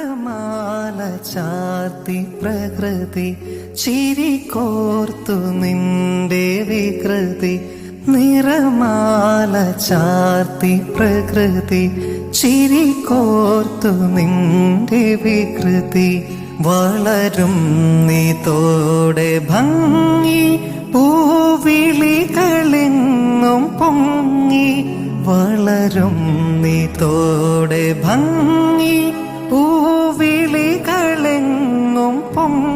നിറമാല ചാർത്തി പ്രകൃതി ചിരികോർത്തു നിന്റെ വികൃതി. നിറമാല ചാർത്തി പ്രകൃതി ചിരികോർത്തു നിന്റെ വികൃതി. വളരും നീതോടെ ഭംഗി പൂവിളികളെങ്ങും പൊങ്ങി. വളരും നീതോടെ ഭംഗി പൂവിളികളെങ്ങും പൊങ്ങി.